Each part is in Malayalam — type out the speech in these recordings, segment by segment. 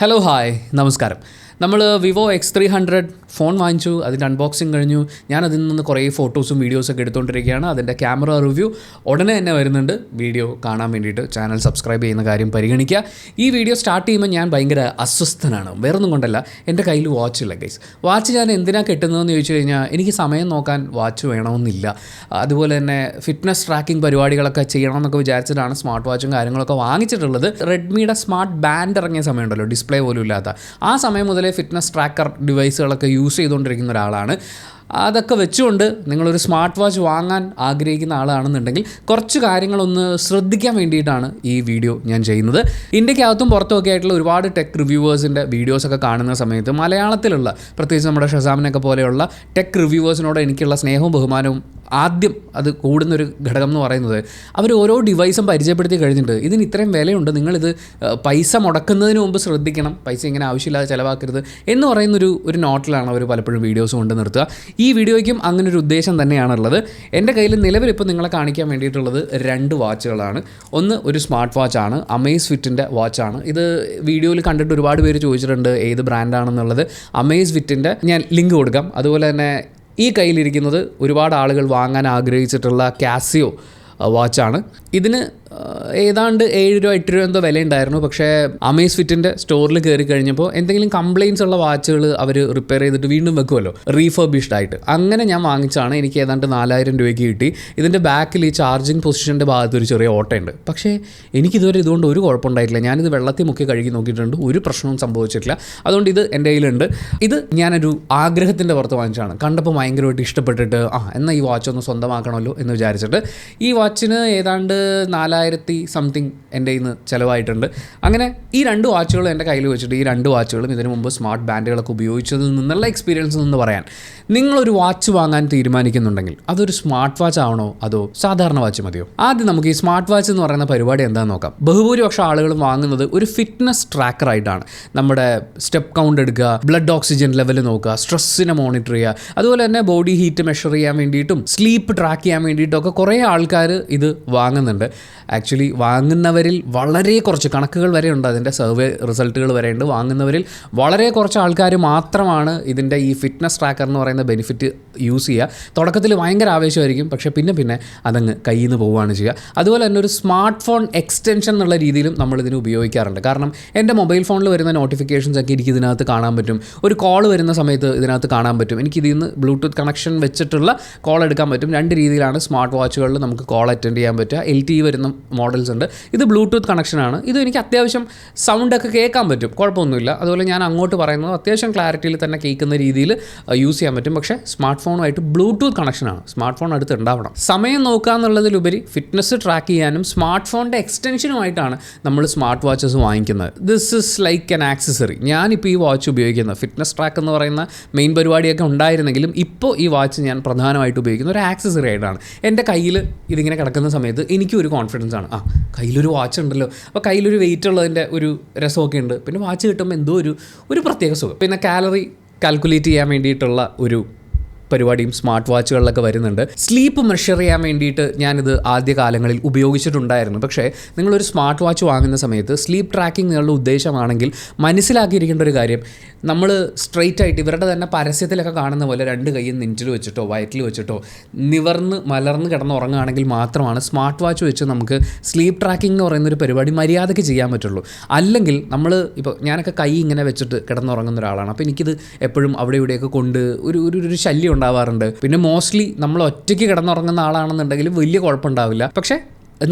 ഹലോ ഹായ് നമസ്കാരം. നമ്മൾ വിവോ X300 ഫോൺ വാങ്ങിച്ചു, അതിൻ്റെ അൺബോക്സിങ് കഴിഞ്ഞു. ഞാൻ അതിൽ നിന്ന് കുറേ ഫോട്ടോസും വീഡിയോസൊക്കെ എടുത്തുകൊണ്ടിരിക്കുകയാണ്. അതിൻ്റെ ക്യാമറ റിവ്യൂ ഉടനെ തന്നെ വരുന്നുണ്ട്. വീഡിയോ കാണാൻ വേണ്ടിയിട്ട് ചാനൽ സബ്സ്ക്രൈബ് ചെയ്യുന്ന കാര്യം പരിഗണിക്കുക. ഈ വീഡിയോ സ്റ്റാർട്ട് ചെയ്യുമ്പോൾ ഞാൻ ഭയങ്കര അസ്വസ്ഥനാണ്. വേറൊന്നും കൊണ്ടല്ല, എൻ്റെ കയ്യിൽ വാച്ചില്ല ഗൈസ്. വാച്ച് ഞാൻ എന്തിനാണ് കെട്ടുന്നതെന്ന് ചോദിച്ചു കഴിഞ്ഞാൽ എനിക്ക് സമയം നോക്കാൻ വാച്ച് വേണമെന്നില്ല. അതുപോലെ തന്നെ ഫിറ്റ്നസ് ട്രാക്കിംഗ് പരിപാടികളൊക്കെ ചെയ്യണം എന്നൊക്കെ വിചാരിച്ചിട്ടാണ് സ്മാർട്ട് വാച്ചും കാര്യങ്ങളൊക്കെ വാങ്ങിച്ചിട്ടുള്ളത്. റെഡ്മിയുടെ സ്മാർട്ട് ബാൻഡ് ഇറങ്ങിയ സമയമുണ്ടല്ലോ, ഡിസ്പ്ലേ പോലും ഇല്ലാത്ത ആ സമയം മുതലേ ഫിറ്റ്നസ് ട്രാക്കർ ഡിവൈസുകളൊക്കെ യൂസ് ചെയ്തുകൊണ്ടിരിക്കുന്ന ഒരാളാണ്. അതൊക്കെ വെച്ചുകൊണ്ട് നിങ്ങളൊരു സ്മാർട്ട് വാച്ച് വാങ്ങാൻ ആഗ്രഹിക്കുന്ന ആളാണെന്നുണ്ടെങ്കിൽ കുറച്ച് കാര്യങ്ങളൊന്ന് ശ്രദ്ധിക്കാൻ വേണ്ടിയിട്ടാണ് ഈ വീഡിയോ ഞാൻ ചെയ്യുന്നത്. ഇന്ത്യക്കകത്തും പുറത്തുമൊക്കെ ആയിട്ടുള്ള ഒരുപാട് ടെക് റിവ്യൂവേഴ്സിൻ്റെ വീഡിയോസൊക്കെ കാണുന്ന സമയത്ത് മലയാളത്തിലുള്ള, പ്രത്യേകിച്ച് നമ്മുടെ ഷസാമിനൊക്കെ പോലെയുള്ള ടെക് റിവ്യൂവേഴ്സിനോട് എനിക്കുള്ള സ്നേഹവും ബഹുമാനവും ആദ്യം അത് കൂടുന്നൊരു ഘടകം എന്ന് പറയുന്നത്, അവർ ഓരോ ഡിവൈസും പരിചയപ്പെടുത്തി കഴിഞ്ഞിട്ട് ഇതിന് ഇത്രയും വിലയുണ്ട്, നിങ്ങളിത് പൈസ മുടക്കുന്നതിന് മുമ്പ് ശ്രദ്ധിക്കണം, പൈസ ഇങ്ങനെ ആവശ്യമില്ലാതെ ചിലവാക്കരുത് എന്ന് പറയുന്നൊരു നോട്ടിലാണ് അവർ പലപ്പോഴും വീഡിയോസ് കൊണ്ട് നിർത്തുക. ഈ വീഡിയോയ്ക്കും അങ്ങനൊരു ഉദ്ദേശം തന്നെയാണുള്ളത്. എൻ്റെ കയ്യിൽ നിലവിൽ ഇപ്പോൾ നിങ്ങളെ കാണിക്കാൻ വേണ്ടിയിട്ടുള്ളത് 2 വാച്ചുകളാണ്. ഒന്ന് ഒരു സ്മാർട്ട് വാച്ചാണ്, അമേസ് ഫിറ്റിൻ്റെ വാച്ചാണ്. ഇത് വീഡിയോയിൽ കണ്ടിട്ട് ഒരുപാട് പേര് ചോദിച്ചിട്ടുണ്ട് ഏത് ബ്രാൻഡാണെന്നുള്ളത്. അമേസ് ഫിറ്റിൻ്റെ ഞാൻ ലിങ്ക് കൊടുക്കാം. അതുപോലെ തന്നെ ഈ കയ്യിലിരിക്കുന്നത് ഒരുപാട് ആളുകൾ വാങ്ങാൻ ആഗ്രഹിച്ചിട്ടുള്ള കാസിയോ വാച്ചാണ്. ഇതിന് ഏതാണ്ട് 7 രൂപ 8 രൂപ എന്തോ വില ഉണ്ടായിരുന്നു. പക്ഷേ അമേസ് ഫിറ്റിൻ്റെ സ്റ്റോറിൽ കയറി കഴിഞ്ഞപ്പോൾ എന്തെങ്കിലും കംപ്ലയിൻസ് ഉള്ള വാച്ചുകൾ അവർ റിപ്പയർ ചെയ്തിട്ട് വീണ്ടും വെക്കുമല്ലോ, റീഫർബിഷ്ഡ് ആയിട്ട്. അങ്ങനെ ഞാൻ വാങ്ങിച്ചാണ്. എനിക്ക് ഏതാണ്ട് 4000 രൂപയ്ക്ക് കിട്ടി. ഇതിൻ്റെ ബാക്കിൽ ഈ ചാർജിങ് പൊസിഷൻ്റെ ഭാഗത്ത് ഒരു ചെറിയ ഓട്ടയുണ്ട്. പക്ഷേ എനിക്കിതുവരെ ഇതുകൊണ്ട് ഒരു കുഴപ്പമുണ്ടായിട്ടില്ല. ഞാനിത് വെള്ളത്തിൽ മുക്കി കഴുകി നോക്കിയിട്ടുണ്ട്, ഒരു പ്രശ്നവും സംഭവിച്ചിട്ടില്ല. അതുകൊണ്ട് ഇത് എൻ്റെ കയ്യിലുണ്ട്. ഇത് ഞാനൊരു ആഗ്രഹത്തിൻ്റെ പുറത്ത് വാങ്ങിച്ചാണ്. കണ്ടപ്പോൾ ഭയങ്കരമായിട്ട് ഇഷ്ടപ്പെട്ടിട്ട് എന്നാൽ ഈ വാച്ച് ഒന്ന് സ്വന്തമാക്കണമല്ലോ എന്ന് വിചാരിച്ചിട്ട് ഈ വാച്ചിന് ഏതാണ്ട് 4000 സംതിങ് എൻ്റെ കയ്യിൽ നിന്ന് ചിലവായിട്ടുണ്ട്. അങ്ങനെ ഈ 2 വാച്ചുകളും എൻ്റെ കയ്യിൽ വെച്ചിട്ട്, ഈ 2 വാച്ചുകളും ഇതിനു മുമ്പ് സ്മാർട്ട് ബാൻഡുകളൊക്കെ ഉപയോഗിച്ചതിൽ നിന്നുള്ള എക്സ്പീരിയൻസ് നിന്ന് പറയാൻ, നിങ്ങളൊരു വാച്ച് വാങ്ങാൻ തീരുമാനിക്കുന്നുണ്ടെങ്കിൽ അതൊരു സ്മാർട്ട് വാച്ച് ആവണോ അതോ സാധാരണ വാച്ച് മതിയോ? ആദ്യം നമുക്ക് ഈ സ്മാർട്ട് വാച്ച് എന്ന് പറയുന്ന പരിപാടി എന്താണെന്ന് നോക്കാം. ബഹുഭൂരിപക്ഷം ആളുകളും വാങ്ങുന്നത് ഒരു ഫിറ്റ്നസ് ട്രാക്കറായിട്ടാണ്. നമ്മുടെ സ്റ്റെപ്പ് കൗണ്ട് എടുക്കുക, ബ്ലഡ് ഓക്സിജൻ ലെവൽ നോക്കുക, സ്ട്രെസ്സിനെ മോണിറ്റർ ചെയ്യുക, അതുപോലെ തന്നെ ബോഡി ഹീറ്റ് മെഷർ ചെയ്യാൻ വേണ്ടിയിട്ടും സ്ലീപ്പ് ട്രാക്ക് ചെയ്യാൻ വേണ്ടിയിട്ടൊക്കെ കുറേ ആൾക്കാർ ഇത് വാങ്ങുന്നുണ്ട്. ആക്ച്വലി വാങ്ങുന്നവരിൽ വളരെ കുറച്ച്, കണക്കുകൾ വരെ ഉണ്ട്, അതിൻ്റെ സർവേ റിസൾട്ടുകൾ വരെ ഉണ്ട്, വാങ്ങുന്നവരിൽ വളരെ കുറച്ച് ആൾക്കാർ മാത്രമാണ് ഇതിൻ്റെ ഈ ഫിറ്റ്നസ് ട്രാക്കർ എന്ന് പറയുന്ന ബെനിഫിറ്റ് യൂസ് ചെയ്യുക. തുടക്കത്തിൽ ഭയങ്കര ആവേശമായിരിക്കും, പക്ഷേ പിന്നെ അതങ്ങ് കയ്യിൽ നിന്ന് പോവുകയാണ് ചെയ്യുക. അതുപോലെ തന്നെ ഒരു സ്മാർട്ട് ഫോൺ എക്സ്റ്റൻഷൻ എന്നുള്ള രീതിയിലും നമ്മളിതിന് ഉപയോഗിക്കാറുണ്ട്. കാരണം എൻ്റെ മൊബൈൽ ഫോണിൽ വരുന്ന നോട്ടിഫിക്കേഷൻസ് ഒക്കെ എനിക്ക് ഇതിനകത്ത് കാണാൻ പറ്റും. ഒരു കോൾ വരുന്ന സമയത്ത് ഇതിനകത്ത് കാണാൻ പറ്റും. എനിക്കിതിൽ നിന്ന് ബ്ലൂടൂത്ത് കണക്ഷൻ വെച്ചിട്ടുള്ള കോൾ എടുക്കാൻ പറ്റും. 2 രീതിയിലാണ് സ്മാർട്ട് വാച്ചുകളിൽ നമുക്ക് കോൾ അറ്റൻഡ് ചെയ്യാൻ പറ്റുക. LTE വരുന്ന മോഡൽസ് ഉണ്ട്. ഇത് ബ്ലൂടൂത്ത് കണക്ഷനാണ്. ഇത് എനിക്ക് അത്യാവശ്യം സൗണ്ടൊക്കെ കേൾക്കാൻ പറ്റും, കുഴപ്പമൊന്നുമില്ല. അതുപോലെ ഞാൻ അങ്ങോട്ട് പറയുന്നത് അത്യാവശ്യം ക്ലാരിറ്റിയിൽ തന്നെ കേൾക്കുന്ന രീതിയിൽ യൂസ് ചെയ്യാൻ പറ്റും. പക്ഷേ സ്മാർട്ട് ഫോണുമായിട്ട് ബ്ലൂടൂത്ത് കണക്ഷനാണ്. സ്മാർട്ട് ഫോൺ അടുത്ത് ഉണ്ടാവണം. സമയം നോക്കുക എന്നുള്ളതിലുപരി ഫിറ്റ്നസ് ട്രാക്ക് ചെയ്യാനും സ്മാർട്ട് ഫോണിൻ്റെ എക്സ്റ്റൻഷനുമായിട്ടാണ് നമ്മൾ സ്മാർട്ട് വാച്ചസ് വാങ്ങിക്കുന്നത്. This is like an accessory. ഞാനിപ്പോൾ ഈ വാച്ച് ഉപയോഗിക്കുന്നത് ഫിറ്റ്നസ് ട്രാക്ക് എന്ന് പറയുന്ന മെയിൻ പരിപാടിയൊക്കെ ഉണ്ടായിരുന്നെങ്കിലും ഇപ്പോൾ ഈ വാച്ച് ഞാൻ പ്രധാനമായിട്ട് ഉപയോഗിക്കുന്ന ഒരു ആക്സസറി ആയിട്ടാണ്. എൻ്റെ കയ്യിൽ ഇതിങ്ങനെ കിടക്കുന്ന സമയത്ത് എനിക്കും ഒരു കോൺഫിഡൻസ് ആണ്, കയ്യിലൊരു വാച്ച് ഉണ്ടല്ലോ, അപ്പോൾ കയ്യിലൊരു വെയിറ്റ് ഉള്ളതിൻ്റെ ഒരു രസമൊക്കെ ഉണ്ട്. പിന്നെ വാച്ച് കിട്ടുമ്പോൾ എന്തോ ഒരു പ്രത്യേക സുഖം. പിന്നെ കാലറി കാൽക്കുലേറ്റ് ചെയ്യാൻ വേണ്ടിയിട്ടുള്ള ഒരു പരിപാടിയും സ്മാർട്ട് വാച്ചുകളിലൊക്കെ വരുന്നുണ്ട്. സ്ലീപ്പ് മെഷർ ചെയ്യാൻ വേണ്ടിയിട്ട് ഞാനിത് ആദ്യകാലങ്ങളിൽ ഉപയോഗിച്ചിട്ടുണ്ടായിരുന്നു. പക്ഷേ നിങ്ങളൊരു സ്മാർട്ട് വാച്ച് വാങ്ങുന്ന സമയത്ത് സ്ലീപ്പ് ട്രാക്കിംഗ് നിങ്ങളുടെ ഉദ്ദേശമാണെങ്കിൽ മനസ്സിലാക്കിയിരിക്കേണ്ട ഒരു കാര്യം, നമ്മൾ സ്ട്രെയിറ്റ് ആയിട്ട് ഇവരുടെ തന്നെ പരസ്യത്തിലൊക്കെ കാണുന്ന പോലെ 2 കൈയും നെഞ്ചിൽ വെച്ചിട്ടോ വയറ്റിൽ വെച്ചിട്ടോ മലർന്ന് കിടന്നുറങ്ങുകയാണെങ്കിൽ മാത്രമാണ് സ്മാർട്ട് വാച്ച് വെച്ച് നമുക്ക് സ്ലീപ്പ് ട്രാക്കിംഗ് എന്ന് പറയുന്നൊരു പരിപാടി മര്യാദയ്ക്ക് ചെയ്യാൻ പറ്റുള്ളൂ. അല്ലെങ്കിൽ നമ്മൾ ഇപ്പോൾ ഞാനൊക്കെ കൈ ഇങ്ങനെ വെച്ചിട്ട് കിടന്നുറങ്ങുന്ന ഒരാളാണ്. അപ്പോൾ എനിക്കിത് എപ്പോഴും അവിടെ ഇവിടെയൊക്കെ കൊണ്ട് ഒരു ശല്യം ഉണ്ടാവാറുണ്ട്. പിന്നെ മോസ്റ്റ്ലി നമ്മൾ ഒറ്റയ്ക്ക് കിടന്നുറങ്ങുന്ന ആളാണെന്നുണ്ടെങ്കിൽ വലിയ കുഴപ്പമുണ്ടാവില്ല. പക്ഷേ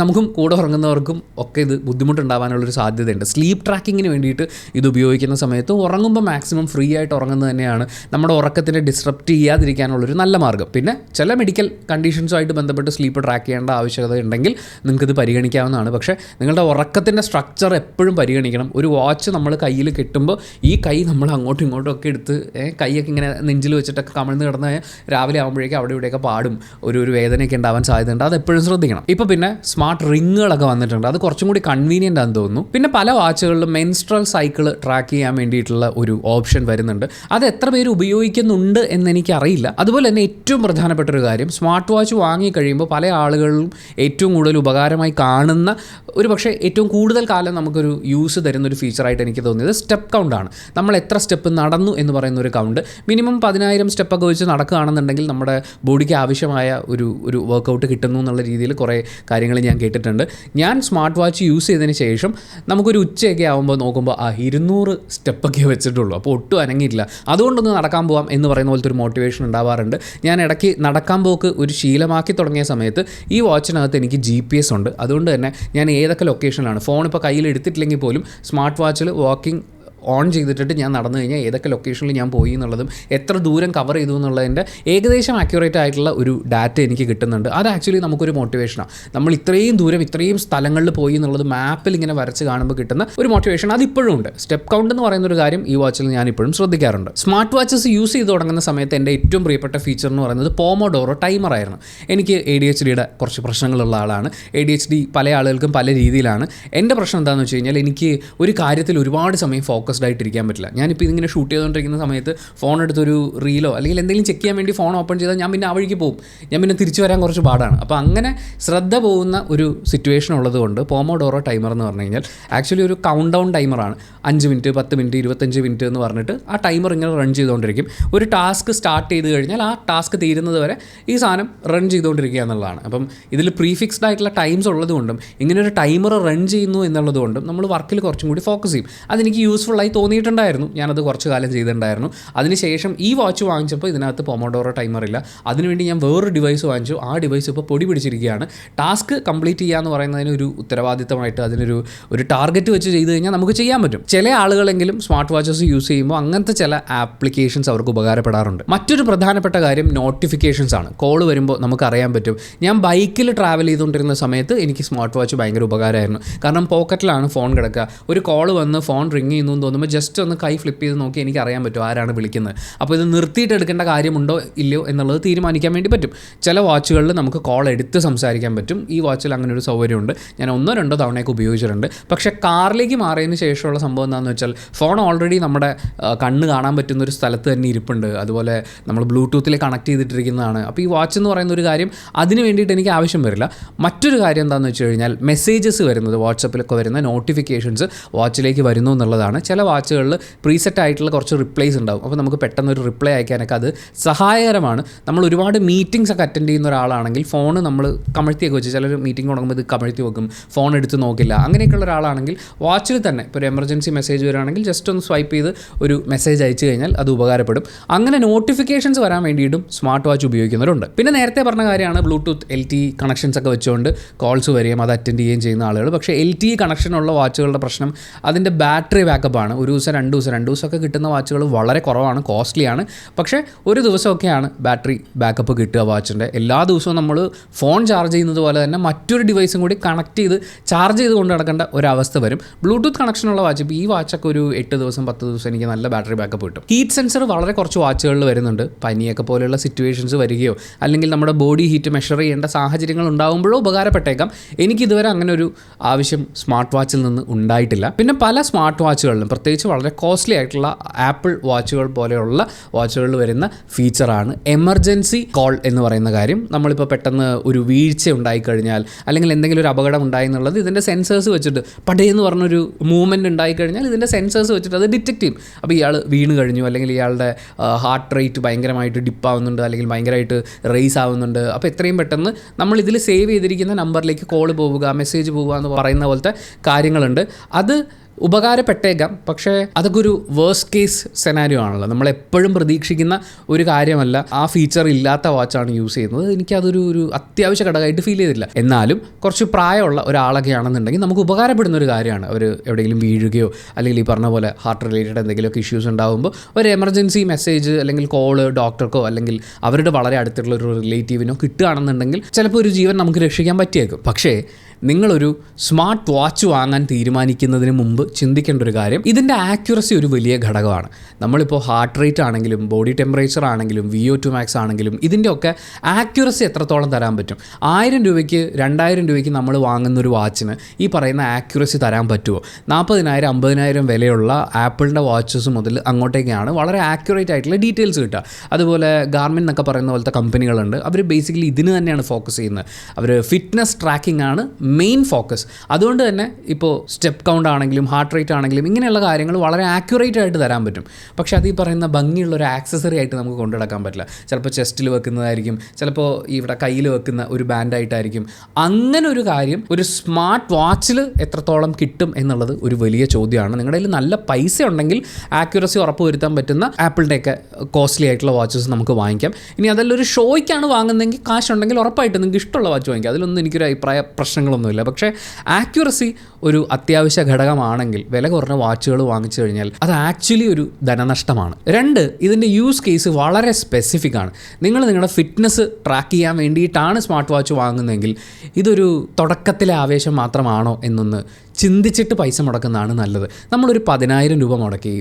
നമുക്കും കൂടെ ഉറങ്ങുന്നവർക്കും ഒക്കെ ഇത് ബുദ്ധിമുട്ടുണ്ടാകാനുള്ളൊരു സാധ്യതയുണ്ട്. സ്ലീപ്പ് ട്രാക്കിങ്ങിന് വേണ്ടിയിട്ട് ഇത് ഉപയോഗിക്കുന്ന സമയത്ത് ഉറങ്ങുമ്പോൾ മാക്സിമം ഫ്രീ ആയിട്ട് ഉറങ്ങുന്നത് തന്നെയാണ് നമ്മുടെ ഉറക്കത്തിനെ ഡിസ്ട്രപ്റ്റ് ചെയ്യാതിരിക്കാനുള്ളൊരു നല്ല മാർഗ്ഗം. പിന്നെ ചില മെഡിക്കൽ കണ്ടീഷൻസുമായിട്ട് ബന്ധപ്പെട്ട് സ്ലീപ്പ് ട്രാക്ക് ചെയ്യേണ്ട ആവശ്യകത ഉണ്ടെങ്കിൽ നിങ്ങൾക്കിത് പരിഗണിക്കാവുന്നതാണ്. പക്ഷേ നിങ്ങളുടെ ഉറക്കത്തിൻ്റെ സ്ട്രക്ചർ എപ്പോഴും പരിഗണിക്കണം. ഒരു വാച്ച് നമ്മൾ കയ്യിൽ കിട്ടുമ്പോൾ ഈ കൈ നമ്മൾ അങ്ങോട്ടും ഇങ്ങോട്ടും ഒക്കെ എടുത്ത് കൈയൊക്കെ ഇങ്ങനെ നെഞ്ചിൽ വെച്ചിട്ടൊക്കെ കമിഴ്ന്ന് കിടന്ന് രാവിലെ ആകുമ്പോഴേക്കും അവിടെ ഇവിടെയൊക്കെ പാടും, ഒരു വേദനയൊക്കെ ഉണ്ടാവാൻ സാധ്യതയുണ്ട്. അത് എപ്പോഴും ശ്രദ്ധിക്കണം. ഇപ്പോൾ പിന്നെ സ്മാർട്ട് റിങ്ങുകളൊക്കെ വന്നിട്ടുണ്ട്. അത് കുറച്ചും കൂടി കൺവീനിയൻ്റ് ആണെന്ന് തോന്നുന്നു. പിന്നെ പല വാച്ചുകളിലും മെൻസ്ട്രൽ സൈക്കിൾ ട്രാക്ക് ചെയ്യാൻ വേണ്ടിയിട്ടുള്ള ഒരു ഓപ്ഷൻ വരുന്നുണ്ട്. അത് എത്ര പേര് ഉപയോഗിക്കുന്നുണ്ട് എന്ന് എനിക്കറിയില്ല. അതുപോലെ തന്നെ ഏറ്റവും പ്രധാനപ്പെട്ട ഒരു കാര്യം, സ്മാർട്ട് വാച്ച് വാങ്ങിക്കഴിയുമ്പോൾ പല ആളുകളിലും ഏറ്റവും കൂടുതൽ ഉപകാരമായി കാണുന്ന ഒരു പക്ഷേ ഏറ്റവും കൂടുതൽ കാലം നമുക്കൊരു യൂസ് തരുന്നൊരു ഫീച്ചറായിട്ട് എനിക്ക് തോന്നിയത് സ്റ്റെപ്പ് കൗണ്ടാണ്. നമ്മൾ എത്ര സ്റ്റെപ്പ് നടന്നു എന്ന് പറയുന്ന ഒരു കൗണ്ട്. മിനിമം 10,000 സ്റ്റെപ്പൊക്കെ വെച്ച് നടക്കുകയാണെന്നുണ്ടെങ്കിൽ നമ്മുടെ ബോഡിക്ക് ആവശ്യമായ ഒരു വർക്കൗട്ട് കിട്ടുന്നു എന്നുള്ള രീതിയിൽ കുറേ കാര്യങ്ങൾ ഞാൻ കേട്ടിട്ടുണ്ട്. ഞാൻ സ്മാർട്ട് വാച്ച് യൂസ് ചെയ്തതിന് ശേഷം നമുക്കൊരു ഉച്ചയൊക്കെ ആകുമ്പോൾ നോക്കുമ്പോൾ 200 സ്റ്റെപ്പൊക്കെ വെച്ചിട്ടുള്ളൂ. അപ്പോൾ ഒട്ടും അനങ്ങിയില്ല. അതുകൊണ്ടൊന്ന് നടക്കാൻ പോകാം എന്ന് പറയുന്ന പോലത്തെ ഒരു മോട്ടിവേഷൻ ഉണ്ടാവാറുണ്ട്. ഞാൻ ഇടയ്ക്ക് നടക്കാൻ പോക്ക് ഒരു ശീലമാക്കി തുടങ്ങിയ സമയത്ത് ഈ വാച്ചിനകത്ത് എനിക്ക് GPS ഉണ്ട്. അതുകൊണ്ട് തന്നെ ഞാൻ ഏതൊക്കെ ലൊക്കേഷനിലാണ്, ഫോൺ ഇപ്പോൾ കയ്യിൽ എടുത്തിട്ടില്ലെങ്കിൽ പോലും സ്മാർട്ട് വാച്ചിൽ വാക്കിംഗ് ഓൺ ചെയ്തിട്ട് ഞാൻ നടന്നു കഴിഞ്ഞാൽ ഏതൊക്കെ ലൊക്കേഷനിൽ ഞാൻ പോയി എന്നുള്ളതും എത്ര ദൂരം കവർ ചെയ്തു എന്നുള്ളതിൻ്റെ ഏകദേശം ആക്യുറേറ്റ് ആയിട്ടുള്ള ഒരു ഡാറ്റ എനിക്ക് കിട്ടുന്നുണ്ട്. അത് ആക്ച്വലി നമുക്കൊരു മോട്ടിവേഷനാണ്. നമ്മൾ ഇത്രയും ദൂരം ഇത്രയും സ്ഥലങ്ങളിൽ പോയി എന്നുള്ളത് മാപ്പിൽ ഇങ്ങനെ വരച്ച് കാണുമ്പോൾ കിട്ടുന്ന ഒരു മോട്ടിവേഷൻ അതിപ്പോഴും ഉണ്ട്. സ്റ്റെപ്പ് കൗണ്ട് എന്ന് പറയുന്ന ഒരു കാര്യം ഈ വാച്ചിൽ ഞാൻ ഇപ്പോഴും ശ്രദ്ധിക്കാറുണ്ട്. സ്മാർട്ട് വാച്ചസ് യൂസ് ചെയ്ത് തുടങ്ങുന്ന സമയത്ത് എൻ്റെ ഏറ്റവും പ്രിയപ്പെട്ട ഫീച്ചർ എന്ന് പറയുന്നത് പോമോഡോറോ ടൈമറായിരുന്നു. എനിക്ക് ADHDയുടെ കുറച്ച് പ്രശ്നങ്ങളുള്ള ആളാണ്. ADHD പല ആളുകൾക്കും പല രീതിയിലാണ്. എൻ്റെ പ്രശ്നം എന്താണെന്ന് വെച്ച് കഴിഞ്ഞാൽ എനിക്ക് ഒരു കാര്യത്തിൽ ഒരുപാട് സമയം ഫോക്കസ്ഡ് ആയിട്ടിരിക്കാൻ പറ്റില്ല. ഞാനിപ്പോൾ ഇതിങ്ങനെ ഷൂട്ട് ചെയ്തുകൊണ്ടിരിക്കുന്ന സമയത്ത് ഫോൺ എടുത്തൊരു റീലോ അല്ലെങ്കിൽ എന്തെങ്കിലും ചെക്ക് ചെയ്യാൻ വേണ്ടി ഫോൺ ഓപ്പൺ ചെയ്താൽ ഞാൻ പിന്നെ ആ വഴിക്ക് പോകും. ഞാൻ പിന്നെ തിരിച്ചു വരാൻ കുറച്ച് പാടാണ്. അപ്പോൾ അങ്ങനെ ശ്രദ്ധ പോകുന്ന ഒരു സിറ്റുവേഷൻ ഉള്ളതുകൊണ്ട് പോമോഡോറോ ടൈമർ എന്ന് പറഞ്ഞു കഴിഞ്ഞാൽ ആക്ച്വലി ഒരു കൗണ്ട് ഡൗൺ ടൈമറാണ്. 5 മിനിറ്റ് 10 മിനിറ്റ് 25 മിനിറ്റ് എന്ന് പറഞ്ഞിട്ട് ആ ടൈമർ ഇങ്ങനെ റൺ ചെയ്തുകൊണ്ടിരിക്കും. ഒരു ടാസ്ക് സ്റ്റാർട്ട് ചെയ്ത് കഴിഞ്ഞാൽ ആ ടാസ്ക് തീരുന്നത് വരെ ഈ സാധനം റൺ ചെയ്തുകൊണ്ടിരിക്കുക എന്നുള്ളതാണ്. അപ്പം ഇതിൽ പ്രീഫിക്സ്ഡ് ആയിട്ടുള്ള ടൈംസ് ഉള്ളതുകൊണ്ടും ഇങ്ങനെ ഒരു ടൈമർ റൺ ചെയ്യുന്നു എന്നുള്ളതുകൊണ്ടും നമ്മൾ വർക്കിൽ കുറച്ചും കൂടി ഫോക്കസ് ചെയ്യും. അതെനിക്ക് യൂസ്ഫുള്ളായി തോന്നിയിട്ടുണ്ടായിരുന്നു. ഞാനത് കുറച്ച് കാലം ചെയ്തിട്ടുണ്ടായിരുന്നു. അതിനുശേഷം ഈ വാച്ച് വാങ്ങിച്ചപ്പോൾ ഇതിനകത്ത് പൊമോഡോറോ ടൈമർ ഇല്ല. അതിനുവേണ്ടി ഞാൻ വേറൊരു ഡിവൈസ് വാങ്ങിച്ചു. ആ ഡിവൈസ് ഇപ്പോൾ പൊടി പിടിച്ചിരിക്കുകയാണ്. ടാസ്ക് കംപ്ലീറ്റ് ചെയ്യുക എന്ന് പറയുന്നതിന് ഒരു ഉത്തരവാദിത്തമായിട്ട് അതിനൊരു ടാർഗറ്റ് വെച്ച് ചെയ്ത് കഴിഞ്ഞാൽ നമുക്ക് ചെയ്യാൻ പറ്റും. ചില ആളുകളെങ്കിലും സ്മാർട്ട് വാച്ചസ് യൂസ് ചെയ്യുമ്പോൾ അങ്ങനത്തെ ചില ആപ്ലിക്കേഷൻസ് അവർക്ക് ഉപകാരപ്പെടാറുണ്ട്. മറ്റൊരു പ്രധാനപ്പെട്ട കാര്യം നോട്ടിഫിക്കേഷൻസ് ആണ്. കോൾ വരുമ്പോൾ നമുക്ക് അറിയാൻ പറ്റും. ഞാൻ ബൈക്കിൽ ട്രാവൽ ചെയ്തുകൊണ്ടിരുന്ന സമയത്ത് എനിക്ക് സ്മാർട്ട് വാച്ച് ഭയങ്കര ഉപകാരമായിരുന്നു. കാരണം പോക്കറ്റിലാണ് ഫോൺ കിടക്കുക. ഒരു കോൾ വന്ന് ഫോൺ റിങ് ചെയ്യുന്നു തോന്നുമ്പോൾ ജസ്റ്റ് ഒന്ന് കൈ ഫ്ലിപ്പ് ചെയ്ത് നോക്കി എനിക്ക് അറിയാൻ പറ്റും ആരാണ് വിളിക്കുന്നത്. അപ്പോൾ ഇത് നിർത്തിയിട്ട് എടുക്കേണ്ട കാര്യമുണ്ടോ ഇല്ലയോ എന്നുള്ളത് തീരുമാനിക്കാൻ വേണ്ടി പറ്റും. ചില വാച്ചുകളിൽ നമുക്ക് കോൾ എടുത്ത് സംസാരിക്കാൻ പറ്റും. ഈ വാച്ചിൽ അങ്ങനെ ഒരു സൗകര്യമുണ്ട്. ഞാൻ 1-2 തവണയൊക്കെ ഉപയോഗിച്ചിട്ടുണ്ട്. പക്ഷേ കാറിലേക്ക് മാറിയതിന് ശേഷമുള്ള സംഭവം എന്താണെന്ന് വെച്ചാൽ ഫോൺ ഓൾറെഡി നമ്മുടെ കണ്ണ് കാണാൻ പറ്റുന്ന ഒരു സ്ഥലത്ത് തന്നെ ഇരിപ്പുണ്ട്. അതുപോലെ നമ്മൾ ബ്ലൂടൂത്തിൽ കണക്ട് ചെയ്തിട്ടിരിക്കുന്നതാണ്. അപ്പോൾ ഈ വാച്ച് എന്ന് പറയുന്ന ഒരു കാര്യം അതിന് വേണ്ടിയിട്ട് എനിക്ക് ആവശ്യം വരില്ല. മറ്റൊരു കാര്യം എന്താണെന്ന് വെച്ച് കഴിഞ്ഞാൽ മെസ്സേജസ് വരുന്നത്, വാട്സപ്പിലൊക്കെ വരുന്ന നോട്ടിഫിക്കേഷൻസ് വാച്ചിലേക്ക് വരുന്നു എന്നുള്ളതാണ്. ചില വാച്ചുകളിൽ പ്രീസെറ്റ് ആയിട്ടുള്ള കുറച്ച് റിപ്ലൈസ് ഉണ്ടാവും. അപ്പോൾ നമുക്ക് പെട്ടെന്ന് ഒരു റിപ്ലൈ അയക്കാനൊക്കെ അത് സഹായകരമാണ്. നമ്മൾ ഒരുപാട് മീറ്റിംഗ്സ് ഒക്കെ അറ്റൻഡ് ചെയ്യുന്ന ഒരാളാണെങ്കിൽ ഫോൺ നമ്മൾ കമഴ്ത്തിയൊക്കെ വെച്ച്, ചിലർ മീറ്റിംഗ് തുടങ്ങുമ്പോൾ ഇത് കമഴ്ത്തി വെക്കും, ഫോൺ എടുത്ത് നോക്കില്ല. അങ്ങനെയൊക്കെയുള്ള ഒരാളാണെങ്കിൽ വാച്ചിൽ തന്നെ ഇപ്പോൾ ഒരു എമർജൻസി മെസ്സേജ് വരികയാണെങ്കിൽ ജസ്റ്റ് ഒന്ന് സ്വൈപ്പ് ചെയ്ത് ഒരു മെസ്സേജ് അയച്ചു കഴിഞ്ഞാൽ അത് ഉപകാരപ്പെടും. അങ്ങനെ നോട്ടിഫിക്കേഷൻസ് വരാൻ വേണ്ടിയിട്ടും സ്മാർട്ട് വാച്ച് ഉപയോഗിക്കുന്നവരുണ്ട്. പിന്നെ നേരത്തെ പറഞ്ഞ കാര്യമാണ് ബ്ലൂടൂത്ത് LTE കണക്ഷൻസ് ഒക്കെ വെച്ചുകൊണ്ട് കോൾസ് വരികയും അത് അറ്റൻഡ് ചെയ്യുകയും ചെയ്യുന്ന ആളുകൾ. പക്ഷേ LTE കണക്ഷനുള്ള വാച്ചുകളുടെ പ്രശ്നം അതിൻ്റെ ബാറ്ററി ബാക്കപ്പാണ്. ഒരു ദിവസം 2 ദിവസമൊക്കെ കിട്ടുന്ന വാച്ചുകൾ വളരെ കുറവാണ്, കോസ്റ്റ്ലിയാണ്. പക്ഷേ ഒരു ദിവസമൊക്കെയാണ് ബാറ്ററി ബാക്കപ്പ് കിട്ടുക വാച്ചിൻ്റെ. എല്ലാ ദിവസവും നമ്മൾ ഫോൺ ചാർജ് ചെയ്യുന്നത് പോലെ തന്നെ മറ്റൊരു ഡിവൈസും കൂടി കണക്ട് ചെയ്ത് ചാർജ് ചെയ്ത് കൊണ്ട് നടക്കേണ്ട ഒരവസ്ഥ വരും. ബ്ലൂടൂത്ത് കണക്ഷനുള്ള വാച്ച് ഇപ്പോൾ ഈ വാച്ചൊക്കെ ഒരു 8 ദിവസം 10 ദിവസം എനിക്ക് നല്ല ബാറ്ററി ബാക്കപ്പ് കിട്ടും. ഹീറ്റ് സെൻസർ വളരെ കുറച്ച് വാച്ചുകളിൽ വരുന്നുണ്ട്. പനിയൊക്കെ പോലെയുള്ള സിറ്റുവേഷൻസ് വരികയോ അല്ലെങ്കിൽ നമ്മുടെ ബോഡി ഹീറ്റ് മെഷർ ചെയ്യേണ്ട സാഹചര്യങ്ങൾ ഉണ്ടാകുമ്പോഴോ ഉപകാരപ്പെട്ടേക്കാം. എനിക്കിതുവരെ അങ്ങനെ ഒരു ആവശ്യം സ്മാർട്ട് വാച്ചിൽ നിന്ന് ഉണ്ടായിട്ടില്ല. പിന്നെ പല സ്മാർട്ട് വാച്ചുകളിലും പ്രത്യേകിച്ച് വളരെ കോസ്റ്റ്ലി ആയിട്ടുള്ള ആപ്പിൾ വാച്ചുകൾ പോലെയുള്ള വാച്ചുകളിൽ വരുന്ന ഫീച്ചറാണ് എമർജൻസി കോൾ എന്ന് പറയുന്ന കാര്യം. നമ്മളിപ്പോൾ പെട്ടെന്ന് ഒരു വീഴ്ച ഉണ്ടായിക്കഴിഞ്ഞാൽ അല്ലെങ്കിൽ എന്തെങ്കിലും ഒരു അപകടം ഉണ്ടായി എന്നുള്ളത് ഇതിൻ്റെ സെൻസേഴ്സ് വെച്ചിട്ട് പടയെന്ന് പറഞ്ഞൊരു മൂവ്മെൻറ്റ് ഉണ്ടായിക്കഴിഞ്ഞാൽ ഇതിൻ്റെ സെൻസേഴ്സ് വെച്ചിട്ട് അത് ഡിറ്റക്ട് ചെയ്യും. അപ്പോൾ ഇയാൾ വീണ് കഴിഞ്ഞു അല്ലെങ്കിൽ ഇയാളുടെ ഹാർട്ട് റേറ്റ് ഭയങ്കരമായിട്ട് ഡിപ്പാവുന്നുണ്ട് അല്ലെങ്കിൽ ഭയങ്കരമായിട്ട് റേസ് ആവുന്നുണ്ട്. അപ്പോൾ എത്രയും പെട്ടെന്ന് നമ്മൾ ഇതിൽ സേവ് ചെയ്തിരിക്കുന്ന നമ്പറിലേക്ക് കോൾ പോവുക, മെസ്സേജ് പോവുക എന്ന് പറയുന്ന പോലത്തെ കാര്യങ്ങളുണ്ട്. അത് ഉപകാരപ്പെട്ടേക്കാം. പക്ഷേ അതൊക്കെ ഒരു വേഴ്സ്റ്റ് കേസ് സെനാരിയോ ആണല്ലോ. നമ്മളെപ്പോഴും പ്രതീക്ഷിക്കുന്ന ഒരു കാര്യമല്ല. ആ ഫീച്ചർ ഇല്ലാത്ത വാച്ചാണ് യൂസ് ചെയ്യുന്നത്. എനിക്കതൊരു അത്യാവശ്യ ഘടകമായിട്ട് ഫീൽ ചെയ്തില്ല. എന്നാലും കുറച്ച് പ്രായമുള്ള ഒരാളൊക്കെ ആണെന്നുണ്ടെങ്കിൽ നമുക്ക് ഉപകാരപ്പെടുന്ന ഒരു കാര്യമാണ്. അവർ എവിടെയെങ്കിലും വീഴുകയോ അല്ലെങ്കിൽ ഈ പറഞ്ഞ പോലെ ഹാർട്ട് റിലേറ്റഡ് എന്തെങ്കിലുമൊക്കെ ഇഷ്യൂസ് ഉണ്ടാകുമ്പോൾ ഒരു എമർജൻസി മെസ്സേജ് അല്ലെങ്കിൽ കോള് ഡോക്ടർക്കോ അല്ലെങ്കിൽ അവരുടെ വളരെ അടുത്തുള്ള ഒരു റിലേറ്റീവിനോ കിട്ടുകയാണെന്നുണ്ടെങ്കിൽ ചിലപ്പോൾ ഒരു ജീവൻ നമുക്ക് രക്ഷിക്കാൻ പറ്റിയേക്കും. പക്ഷേ നിങ്ങളൊരു സ്മാർട്ട് വാച്ച് വാങ്ങാൻ തീരുമാനിക്കുന്നതിന് മുമ്പ് ചിന്തിക്കേണ്ട ഒരു കാര്യം, ഇതിൻ്റെ ആക്യുറസി ഒരു വലിയ ഘടകമാണ്. നമ്മളിപ്പോൾ ഹാർട്ട് റേറ്റ് ആണെങ്കിലും ബോഡി ടെമ്പറേച്ചർ ആണെങ്കിലും VO2 max ആണെങ്കിലും ഇതിൻ്റെയൊക്കെ ആക്യുറസി എത്രത്തോളം തരാൻ പറ്റും. 1000 രൂപയ്ക്ക് 2000 രൂപയ്ക്ക് നമ്മൾ വാങ്ങുന്നൊരു വാച്ചിന് ഈ പറയുന്ന ആക്യുറസി തരാൻ പറ്റുമോ? 40,000 50,000 വിലയുള്ള ആപ്പിളിൻ്റെ വാച്ചസ് മുതൽ അങ്ങോട്ടേക്കാണ് വളരെ ആക്യുറേറ്റ് ആയിട്ടുള്ള ഡീറ്റെയിൽസ് കിട്ടുക. അതുപോലെ ഗാർമിൻ എന്നൊക്കെ പറയുന്ന പോലത്തെ കമ്പനികളുണ്ട്. അവർ ബേസിക്കലി ഇതിന് തന്നെയാണ് ഫോക്കസ് ചെയ്യുന്നത്. അവർ ഫിറ്റ്നസ് ട്രാക്കിംഗ് ആണ് മെയിൻ ഫോക്കസ്. അതുകൊണ്ട് തന്നെ ഇപ്പോൾ സ്റ്റെപ്പ് കൗണ്ട് ആണെങ്കിലും ഹാർട്ട് റേറ്റ് ആണെങ്കിലും ഇങ്ങനെയുള്ള കാര്യങ്ങൾ വളരെ ആക്യുറേറ്റ് ആയിട്ട് തരാൻ പറ്റും. പക്ഷേ അത് ഈ പറയുന്ന ഭംഗിയുള്ള ഒരു ആക്സസറി ആയിട്ട് നമുക്ക് കൊണ്ടു നടക്കാൻ പറ്റില്ല. ചിലപ്പോൾ ചെസ്റ്റിൽ വെക്കുന്നതായിരിക്കും, ചിലപ്പോൾ ഇവിടെ കയ്യിൽ വെക്കുന്ന ഒരു ബാൻഡായിട്ടായിരിക്കും. അങ്ങനെ ഒരു കാര്യം ഒരു സ്മാർട്ട് വാച്ചിൽ എത്രത്തോളം കിട്ടും എന്നുള്ളത് ഒരു വലിയ ചോദ്യമാണ്. നിങ്ങളുടെ കയ്യിൽ നല്ല പൈസ ഉണ്ടെങ്കിൽ ആക്യുറസി ഉറപ്പുവരുത്താൻ പറ്റുന്ന ആപ്പിളിൻ്റെയൊക്കെ കോസ്റ്റ്ലി ആയിട്ടുള്ള വാച്ചസ് നമുക്ക് വാങ്ങിക്കാം. ഇനി അതെല്ലാം ഒരു ഷോയ്ക്കാണ് വാങ്ങുന്നതെങ്കിൽ കാശുണ്ടെങ്കിൽ ഉറപ്പായിട്ട് നിങ്ങൾക്ക് ഇഷ്ടമുള്ള വാച്ച് വാങ്ങിക്കാം. അതിലൊന്നും എനിക്കൊരു അഭിപ്രായ പ്രശ്നങ്ങളൊന്നുമില്ല. പക്ഷേ ആക്യുറസി ഒരു അത്യാവശ്യ ഘടകമാണെങ്കിൽ വില കുറഞ്ഞ വാച്ചുകൾ വാങ്ങിച്ചു കഴിഞ്ഞാൽ അത് ആക്ച്വലി ഒരു ധനനഷ്ടമാണ്. 2, ഇതിൻ്റെ യൂസ് കേസ് വളരെ സ്പെസിഫിക് ആണ്. നിങ്ങൾ നിങ്ങളുടെ ഫിറ്റ്നസ് ട്രാക്ക് ചെയ്യാൻ വേണ്ടിയിട്ടാണ് സ്മാർട്ട് വാച്ച് വാങ്ങുന്നതെങ്കിൽ ഇതൊരു തുടക്കത്തിലെ ആവേശം മാത്രമാണോ എന്നൊന്ന് ചിന്തിച്ചിട്ട് പൈസ മുടക്കുന്നതാണ് നല്ലത്. നമ്മളൊരു 10,000 രൂപ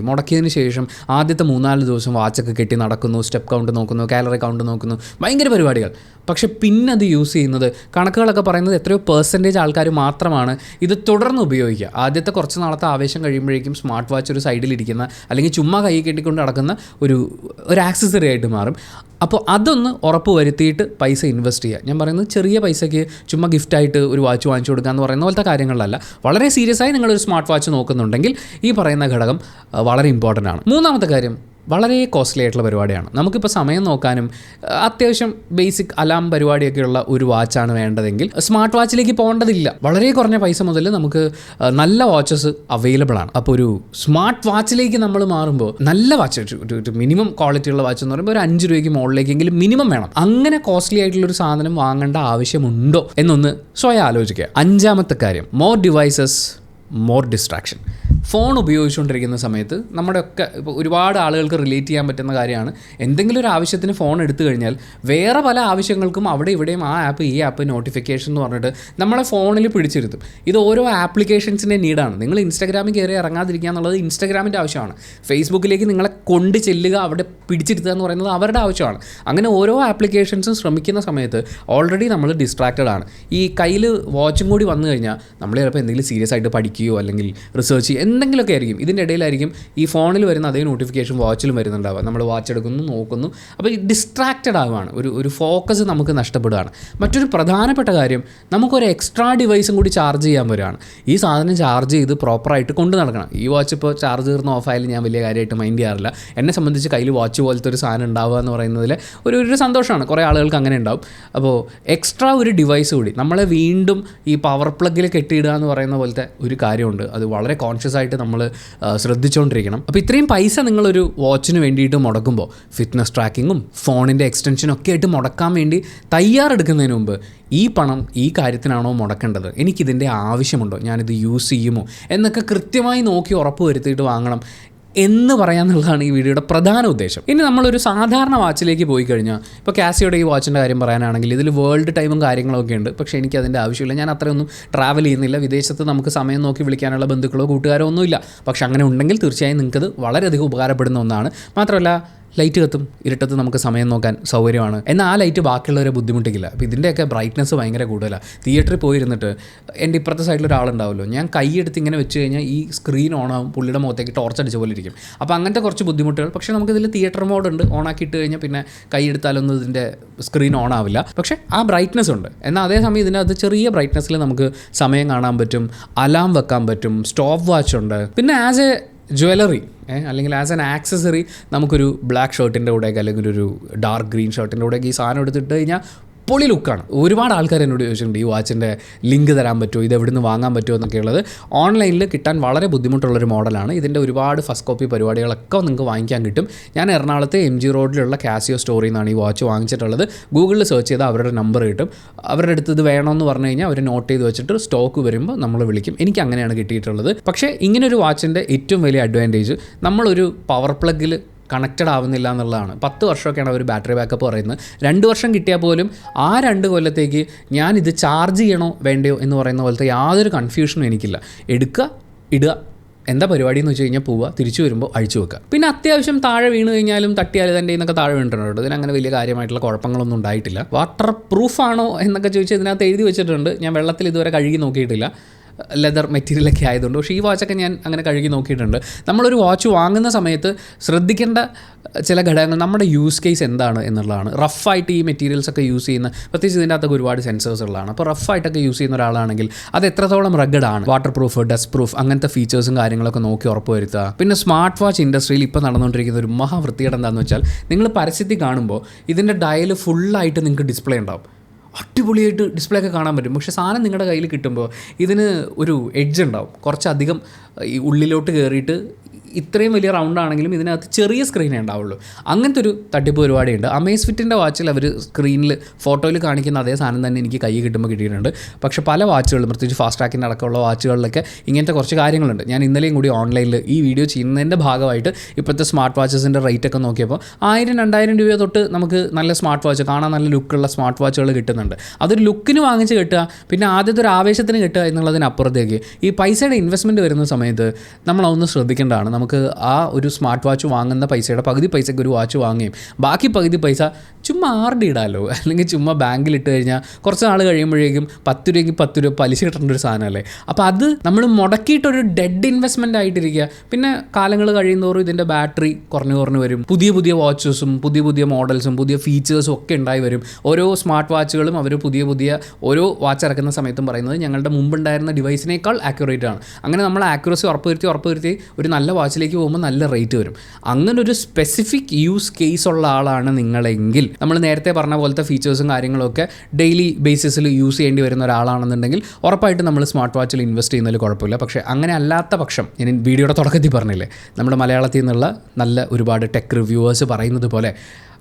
മുടക്കിയതിന് ശേഷം ആദ്യത്തെ 3-4 ദിവസം വാച്ചൊക്കെ കെട്ടി നടക്കുന്നു, സ്റ്റെപ്പ് കൗണ്ട് നോക്കുന്നു, കാലറി കൗണ്ട് നോക്കുന്നു, ഭയങ്കര പരിപാടികൾ. പക്ഷെ പിന്നെ അത് യൂസ് ചെയ്യുന്നത്, കണക്കുകളൊക്കെ പറയുന്നത് എത്രയോ പെർസെൻറ്റേജ് ആൾക്കാർ മാത്രമാണ് ഇത് തുടർന്ന് ഉപയോഗിക്കുക. ആദ്യത്തെ കുറച്ച് നാളത്തെ ആവേശം കഴിയുമ്പോഴേക്കും സ്മാർട്ട് വാച്ച് ഒരു സൈഡിലിരിക്കുന്ന അല്ലെങ്കിൽ ചുമ്മാ കൈ കെട്ടിക്കൊണ്ട് നടക്കുന്ന ഒരു ആക്സസറി ആയിട്ട് മാറും. അപ്പോൾ അതൊന്ന് ഉറപ്പ് വരുത്തിയിട്ട് പൈസ ഇൻവെസ്റ്റ് ചെയ്യുക. ഞാൻ പറയുന്നത് ചെറിയ പൈസയ്ക്ക് ചുമ്മാ ഗിഫ്റ്റായിട്ട് ഒരു വാച്ച് വാങ്ങിച്ചു കൊടുക്കുക എന്ന് പറയുന്ന പോലത്തെ കാര്യങ്ങളിലല്ല. വളരെ സീരിയസ് ആയി നിങ്ങളൊരു സ്മാർട്ട് വാച്ച് നോക്കുന്നുണ്ടെങ്കിൽ ഈ പറയുന്ന ഘടകം വളരെ ഇമ്പോർട്ടൻ്റ് ആണ്. 3ാമത്തെ കാര്യം, വളരെ കോസ്റ്റ്ലി ആയിട്ടുള്ള പരിപാടിയാണ്. നമുക്കിപ്പോൾ സമയം നോക്കാനും അത്യാവശ്യം ബേസിക് അലാം പരിപാടിയൊക്കെയുള്ള ഒരു വാച്ചാണ് വേണ്ടതെങ്കിൽ സ്മാർട്ട് വാച്ചിലേക്ക് പോകേണ്ടതില്ല. വളരെ കുറഞ്ഞ പൈസ മുതൽ നമുക്ക് നല്ല വാച്ചസ് അവൈലബിൾ ആണ്. അപ്പോൾ ഒരു സ്മാർട്ട് വാച്ചിലേക്ക് നമ്മൾ മാറുമ്പോൾ നല്ല വാച്ച്, ഒരു മിനിമം ക്വാളിറ്റിയുള്ള വാച്ച് എന്ന് പറയുമ്പോൾ ഒരു 5 രൂപയ്ക്ക് മുകളിലേക്കെങ്കിലും മിനിമം വേണം. അങ്ങനെ കോസ്റ്റ്ലി ആയിട്ടുള്ളൊരു സാധനം വാങ്ങേണ്ട ആവശ്യമുണ്ടോ എന്നൊന്ന് സ്വയം ആലോചിക്കുക. 5ാമത്തെ കാര്യം, more devices more distraction. Phone ഉപയോഗിച്ചുകൊണ്ടിരിക്കുന്ന സമയത്ത് നമ്മുടെയൊക്കെ ഇപ്പോൾ ഒരുപാട് ആളുകൾക്ക് റിലേറ്റ് ചെയ്യാൻ പറ്റുന്ന കാര്യമാണ്. എന്തെങ്കിലും ഒരു ആവശ്യത്തിന് ഫോൺ എടുത്തു കഴിഞ്ഞാൽ വേറെ പല ആവശ്യങ്ങൾക്കും അവിടെ ഇവിടെയും ആ ആപ്പ് ഈ ആപ്പ് നോട്ടിഫിക്കേഷൻ എന്ന് പറഞ്ഞിട്ട് നമ്മളെ ഫോണിൽ പിടിച്ചിരുത്തും. ഇത് ഓരോ ആപ്ലിക്കേഷൻസിൻ്റെ നീഡാണ്. നിങ്ങൾ ഇൻസ്റ്റാഗ്രാമിൽ കയറി ഇറങ്ങാതിരിക്കുക എന്നുള്ളത് ഇൻസ്റ്റാഗ്രാമിൻ്റെ ആവശ്യമാണ്. ഫേസ്ബുക്കിലേക്ക് നിങ്ങളെ കൊണ്ട് ചെല്ലുക, അവിടെ പിടിച്ചിരുത്തുക എന്ന് പറയുന്നത് അവരുടെ ആവശ്യമാണ്. അങ്ങനെ ഓരോ ആപ്ലിക്കേഷൻസും ശ്രമിക്കുന്ന സമയത്ത് ഓൾറെഡി നമ്മൾ ഡിസ്ട്രാക്റ്റഡ് ആണ്. ഈ കയ്യിൽ വാച്ചും കൂടി വന്നു കഴിഞ്ഞാൽ നമ്മൾ ചിലപ്പോൾ എന്തെങ്കിലും സീരിയസ് ആയിട്ട് പഠിക്കുകയോ അല്ലെങ്കിൽ റിസർച്ച് ചെയ്യുക എന്തെങ്കിലുമൊക്കെ ആയിരിക്കും. ഇതിൻ്റെ ഇടയിലായിരിക്കും ഈ ഫോണിൽ വരുന്ന അതേ നോട്ടിഫിക്കേഷൻ വാച്ചിലും വരുന്നുണ്ടാവുക. നമ്മൾ വാച്ച് എടുക്കുന്നു, നോക്കുന്നു, അപ്പോൾ ഈ ഡിസ്ട്രാക്റ്റഡ് ആവുകയാണ്. ഒരു ഫോക്കസ് നമുക്ക് നഷ്ടപ്പെടുകയാണ്. മറ്റൊരു പ്രധാനപ്പെട്ട കാര്യം, നമുക്കൊരു എക്സ്ട്രാ ഡിവൈസും കൂടി ചാർജ് ചെയ്യാൻ വരികയാണ്. ഈ സാധനം ചാർജ് ചെയ്ത് പ്രോപ്പറായിട്ട് കൊണ്ട് നടക്കണം. ഈ വാച്ച് ഇപ്പോൾ ചാർജ് തീർന്ന് ഓഫായാലും ഞാൻ വലിയ കാര്യമായിട്ട് മൈൻഡ് ചെയ്യാറില്ല. എന്നെ സംബന്ധിച്ച് കയ്യിൽ വാച്ച് പോലത്തെ ഒരു സാധനം ഉണ്ടാവുക എന്ന് പറയുന്നതിൽ ഒരു സന്തോഷമാണ്. കുറേ ആളുകൾക്ക് അങ്ങനെ ഉണ്ടാവും. അപ്പോൾ എക്സ്ട്രാ ഒരു ഡിവൈസ് കൂടി നമ്മളെ വീണ്ടും ഈ പവർ പ്ലഗിൽ കെട്ടിയിടുക എന്ന് പറയുന്ന പോലത്തെ ഒരു കാര്യമുണ്ട്. അത് വളരെ കോൺഷ്യസ് ആയിട്ട് നമ്മൾ ശ്രദ്ധിച്ചുകൊണ്ടിരിക്കണം. അപ്പോൾ ഇത്രയും പൈസ നിങ്ങളൊരു വാച്ചിന് വേണ്ടിയിട്ട് മുടക്കുമ്പോൾ ഫിറ്റ്നസ് ട്രാക്കിങ്ങും ഫോണിൻ്റെ എക്സ്റ്റൻഷനും ഒക്കെ ആയിട്ട് മുടക്കാൻ വേണ്ടി തയ്യാറെടുക്കുന്നതിന് മുമ്പ് ഈ പണം ഈ കാര്യത്തിനാണോ മുടക്കേണ്ടത്, എനിക്കിതിൻ്റെ ആവശ്യമുണ്ടോ, ഞാനിത് യൂസ് ചെയ്യുമോ എന്നൊക്കെ കൃത്യമായി നോക്കി ഉറപ്പ് വരുത്തിയിട്ട് വാങ്ങണം എന്ന് പറയാമെന്നുള്ളതാണ് ഈ വീഡിയോയുടെ പ്രധാന ഉദ്ദേശം. ഇനി നമ്മളൊരു സാധാരണ വാച്ചിലേക്ക് പോയി കഴിഞ്ഞാൽ, ഇപ്പോൾ കാസിയോയുടെ ഈ വാച്ചിൻ്റെ കാര്യം പറയാനാണെങ്കിൽ ഇതിൽ വേൾഡ് ടൈമും കാര്യങ്ങളൊക്കെ ഉണ്ട്. പക്ഷേ എനിക്കതിൻ്റെ ആവശ്യമില്ല. ഞാൻ അത്രയൊന്നും ട്രാവൽ ചെയ്യുന്നില്ല. വിദേശത്ത് നമുക്ക് സമയം നോക്കി വിളിക്കാനുള്ള ബന്ധുക്കളോ കൂട്ടുകാരോ ഒന്നുമില്ല. പക്ഷേ അങ്ങനെ ഉണ്ടെങ്കിൽ തീർച്ചയായും നിങ്ങൾക്കത് വളരെയധികം ഉപകാരപ്പെടുന്ന ഒന്നാണ്. മാത്രമല്ല ലൈറ്റ് കത്തും, ഇരുട്ടത്ത് നമുക്ക് സമയം നോക്കാൻ സൗകര്യമാണ്. എന്നാൽ ആ ലൈറ്റ് ബാക്കിയുള്ളവരെ ബുദ്ധിമുട്ടിക്കില്ല. അപ്പോൾ ഇതിൻ്റെയൊക്കെ ബ്രൈറ്റ്നസ് ഭയങ്കര കൂടുതലാണ്. തിയേറ്ററിൽ പോയിരുന്നിട്ട് എൻ്റെ ഇപ്പുറത്തെ സൈഡിൽ ഒരാളുണ്ടാവുമല്ലോ, ഞാൻ കൈയെടുത്ത് ഇങ്ങനെ വെച്ച് കഴിഞ്ഞാൽ ഈ സ്ക്രീൻ ഓണാവും, പുള്ളിയുടെ മുഖത്തേക്ക് ടോർച്ച് അടിച്ച പോലെ ഇരിക്കും. അപ്പോൾ അങ്ങനത്തെ കുറച്ച് ബുദ്ധിമുട്ടുകൾ. പക്ഷേ നമുക്കിതിൽ തിയേറ്റർ മോഡുണ്ട്. ഓണാക്കിയിട്ട് കഴിഞ്ഞാൽ പിന്നെ കൈയെടുത്താലൊന്നും ഇതിൻ്റെ സ്ക്രീൻ ഓൺ ആവില്ല. പക്ഷേ ആ ബ്രൈറ്റ്നസ് ഉണ്ട്. എന്നാൽ അതേസമയം ഇതിനകത്ത് ചെറിയ ബ്രൈറ്റ്നസ്സിൽ നമുക്ക് സമയം കാണാൻ പറ്റും, അലാം വെക്കാൻ പറ്റും, സ്റ്റോപ്പ് വാച്ച് ഉണ്ട്. പിന്നെ ആസ് എ ജ്വല്ലറി അല്ലെങ്കിൽ ആസ് ആൻ ആക്സസറി നമുക്കൊരു ബ്ലാക്ക് ഷർട്ടിൻ്റെ കൂടെയൊക്കെ അല്ലെങ്കിൽ ഒരു ഡാർക്ക് ഗ്രീൻ ഷർട്ടിൻ്റെ കൂടെയൊക്കെ ഈ സാധനം എടുത്തിട്ട് കഴിഞ്ഞാൽ പൊളി ലുക്കാണ്. ഒരുപാട് ആൾക്കാർ എന്നോട് ചോദിച്ചിട്ടുണ്ട് ഈ വാച്ചിൻ്റെ ലിങ്ക് തരാൻ പറ്റുമോ, ഇത് എവിടെ നിന്ന് വാങ്ങാൻ പറ്റുമോ എന്നൊക്കെ ഉള്ളത്. ഓൺലൈനിൽ കിട്ടാൻ വളരെ ബുദ്ധിമുട്ടുള്ളൊരു മോഡലാണ്. ഇതിൻ്റെ ഒരുപാട് ഫസ്റ്റ് കോപ്പി പരിപാടികളൊക്കെ നിങ്ങൾക്ക് വാങ്ങിക്കാൻ കിട്ടും. ഞാൻ എറണാകുളത്തെ MG റോഡിലുള്ള കാസിയോ സ്റ്റോറിൽ നിന്നാണ് ഈ വാച്ച് വാങ്ങിച്ചിട്ടുള്ളത്. ഗൂഗിളിൽ സെർച്ച് ചെയ്താൽ അവരുടെ നമ്പർ കിട്ടും. അവരുടെ അടുത്ത് ഇത് വേണമെന്ന് പറഞ്ഞു കഴിഞ്ഞാൽ അവർ നോട്ട് ചെയ്ത് വെച്ചിട്ട് സ്റ്റോക്ക് വരുമ്പോൾ നമ്മൾ വിളിക്കും. എനിക്ക് അങ്ങനെയാണ് കിട്ടിയിട്ടുള്ളത്. പക്ഷേ ഇങ്ങനൊരു വാച്ചിൻ്റെ ഏറ്റവും വലിയ അഡ്വാൻറ്റേജ്, നമ്മളൊരു പവർ പ്ലഗിൽ കണക്റ്റഡ് ആവുന്നില്ല എന്നുള്ളതാണ്. 10 വർഷമൊക്കെയാണ് അവർ ബാറ്ററി ബാക്കപ്പ് പറയുന്നത്. 2 വർഷം കിട്ടിയാൽ പോലും ആ 2 കൊല്ലത്തേക്ക് ഞാനിത് ചാർജ് ചെയ്യണോ വേണ്ടയോ എന്ന് പറയുന്ന പോലത്തെ യാതൊരു കൺഫ്യൂഷനും എനിക്കില്ല. എടുക്കുക, ഇടുക, എന്താ പരിപാടി എന്ന് വെച്ച് കഴിഞ്ഞാൽ പോവുക, തിരിച്ചു വരുമ്പോൾ അഴിച്ചു വെക്കുക. പിന്നെ അത്യാവശ്യം താഴെ വീണ് കഴിഞ്ഞാലും തട്ടിയാൽ തന്നെ എന്നൊക്കെ താഴെ വീണിട്ടുണ്ട്. ഇതിനങ്ങനെ വലിയ കാര്യമായിട്ടുള്ള കുഴപ്പങ്ങളൊന്നും ഉണ്ടായിട്ടില്ല. വാട്ടർ പ്രൂഫാണോ എന്നൊക്കെ ചോദിച്ചാൽ ഇതിനകത്ത് എഴുതി വെച്ചിട്ടുണ്ട്. ഞാൻ വെള്ളത്തിൽ ഇതുവരെ കഴുകി നോക്കിയിട്ടില്ല, ലെതർ മെറ്റീരിയലൊക്കെ ആയതുകൊണ്ട്. പക്ഷേ ഈ വാച്ചൊക്കെ ഞാൻ അങ്ങനെ കഴുകി നോക്കിയിട്ടുണ്ട്. നമ്മളൊരു വാച്ച് വാങ്ങുന്ന സമയത്ത് ശ്രദ്ധിക്കേണ്ട ചില ഘടകങ്ങൾ, നമ്മുടെ യൂസ് കേസ് എന്താണ് എന്നുള്ളതാണ്. റഫായിട്ട് ഈ മെറ്റീരിയൽസൊക്കെ യൂസ് ചെയ്യുന്ന, പ്രത്യേകിച്ച് ഇതിൻ്റെ അകത്തൊക്കെ ഒരുപാട് സെൻസേഴ്സ് ഉള്ളതാണ്. അപ്പോൾ റഫായിട്ടൊക്കെ യൂസ് ചെയ്യുന്ന ഒരാളാണെങ്കിൽ അത് എത്രത്തോളം റഗ്ഗഡാണ്, വാട്ടർ പ്രൂഫ്, ഡസ്റ്റ് പ്രൂഫ്, അങ്ങനത്തെ ഫീച്ചേഴ്സും കാര്യങ്ങളൊക്കെ നോക്കി ഉറപ്പ് വരുത്തുക. പിന്നെ സ്മാർട്ട് വാച്ച് ഇൻഡസ്ട്രിയിൽ ഇപ്പോൾ നടന്നുകൊണ്ടിരിക്കുന്ന ഒരു മഹാവൃത്തികേട് എന്താണെന്ന് വെച്ചാൽ, നിങ്ങൾ പരസ്യത്തിൽ കാണുമ്പോൾ ഇതിൻ്റെ ഡയൽ ഫുള്ളായിട്ട് നിങ്ങൾക്ക് ഡിസ്പ്ലേ ഉണ്ടാവും. അടിപൊളിയായിട്ട് ഡിസ്പ്ലേ ഒക്കെ കാണാൻ പറ്റും. പക്ഷേ സാധനം നിങ്ങളുടെ കയ്യിൽ കിട്ടുമ്പോൾ ഇതിന് ഒരു എഡ്ജ് ഉണ്ടാവും. കുറച്ചധികം ഈ ഉള്ളിലോട്ട് കയറിയിട്ട് ഇത്രയും വലിയ റൗണ്ട് ആണെങ്കിലും ഇതിനകത്ത് ചെറിയ സ്ക്രീനേ ഉണ്ടാവുള്ളൂ. അങ്ങനത്തെ ഒരു തട്ടിപ്പ് പരിപാടിയുണ്ട്. അമേസ്ഫിറ്റിൻ്റെ വാച്ചിൽ അവർ സ്ക്രീനിൽ ഫോട്ടോയിൽ കാണിക്കുന്ന അതേ സാധനം തന്നെ എനിക്ക് കൈ കിട്ടുമ്പോൾ കിട്ടിയിട്ടുണ്ട്. പക്ഷേ പല വാച്ചുകളിലും, പ്രത്യേകിച്ച് ഫാസ്റ്റ് ട്രാക്കിൻ്റെ അടക്കമുള്ള വാച്ചുകളിലൊക്കെ ഇങ്ങനത്തെ കുറച്ച് കാര്യങ്ങളുണ്ട്. ഞാൻ ഇന്നലെയും കൂടി ഓൺലൈനിൽ ഈ വീഡിയോ ചെയ്യുന്നതിൻ്റെ ഭാഗമായിട്ട് ഇപ്പോഴത്തെ സ്മാർട്ട് വാച്ചസിൻ്റെ റേറ്റൊക്കെ നോക്കിയപ്പോൾ 1000-2000 രൂപ തൊട്ട് നമുക്ക് നല്ല സ്മാർട്ട് വാച്ച്, കാണാൻ നല്ല ലുക്കുള്ള സ്മാർട്ട് വാച്ചുകൾ കിട്ടുന്നുണ്ട്. അതൊരു ലുക്കിന് വാങ്ങിച്ച് കിട്ടുക, പിന്നെ ആദ്യത്തെ ഒരു ആവേശത്തിന് കിട്ടുക എന്നുള്ളതിനപ്പുറത്തേക്ക് ഈ പൈസയുടെ ഇൻവെസ്റ്റ്മെൻറ്റ് വരുന്ന സമയത്ത് നമ്മളതൊന്ന് ശ്രദ്ധിക്കേണ്ടതാണ്. നമുക്ക് ആ ഒരു സ്മാർട്ട് വാച്ച് വാങ്ങുന്ന പൈസയുടെ പകുതി പൈസയ്ക്ക് ഒരു വാച്ച് വാങ്ങുകയും ബാക്കി പകുതി പൈസ ചുമ്മാ ആർഡി ഇടാമല്ലോ, അല്ലെങ്കിൽ ചുമ്മാ ബാങ്കിലിട്ട് കഴിഞ്ഞാൽ കുറച്ച് നാൾ കഴിയുമ്പോഴേക്കും 10 രൂപയ്ക്ക് 10 രൂപ പലിശ കിട്ടേണ്ട ഒരു സാധനമല്ലേ. അപ്പോൾ അത് നമ്മൾ മുടക്കിയിട്ടൊരു ഡെഡ് ഇൻവെസ്റ്റ്മെൻ്റ് ആയിട്ടിരിക്കുക. പിന്നെ കാലങ്ങൾ കഴിയുന്നതോറും ഇതിൻ്റെ ബാറ്ററി കുറഞ്ഞു വരും. പുതിയ പുതിയ വാച്ചസും പുതിയ മോഡൽസും പുതിയ ഫീച്ചേഴ്സും ഒക്കെ ഉണ്ടായി വരും. ഓരോ സ്മാർട്ട് വാച്ചുകളും അവർ പുതിയ ഓരോ വാച്ച് ഇറക്കുന്ന സമയത്തും പറയുന്നത് ഞങ്ങളുടെ മുമ്പുണ്ടായിരുന്ന ഡിവൈസിനേക്കാൾ ആക്യുറേറ്റ് ആണ്. അങ്ങനെ നമ്മൾ ആക്യുറസി ഉറപ്പുവരുത്തി ഒരു നല്ല വാച്ചിലേക്ക് പോകുമ്പോൾ നല്ല റേറ്റ് വരും. അങ്ങനെ ഒരു സ്പെസിഫിക് യൂസ് കേസ് ഉള്ള ആളാണ് നിങ്ങളെങ്കിൽ, നമ്മൾ നേരത്തെ പറഞ്ഞ പോലത്തെ ഫീച്ചേഴ്സും കാര്യങ്ങളൊക്കെ ഡെയിലി ബേസിസിൽ യൂസ് ചെയ്യേണ്ടി വരുന്ന ഒരാളാണെന്നുണ്ടെങ്കിൽ ഉറപ്പായിട്ട് നമ്മൾ സ്മാർട്ട് വാച്ചിൽ ഇൻവെസ്റ്റ് ചെയ്യുന്നതിൽ കുഴപ്പമില്ല. പക്ഷേ അങ്ങനെ അല്ലാത്ത പക്ഷം, ഞാൻ വീഡിയോയുടെ തുടക്കത്തിൽ പറഞ്ഞില്ലേ, നമ്മുടെ മലയാളത്തിൽ നിന്നുള്ള നല്ല ഒരുപാട് ടെക് റിവ്യൂവേഴ്സ് പറയുന്നത് പോലെ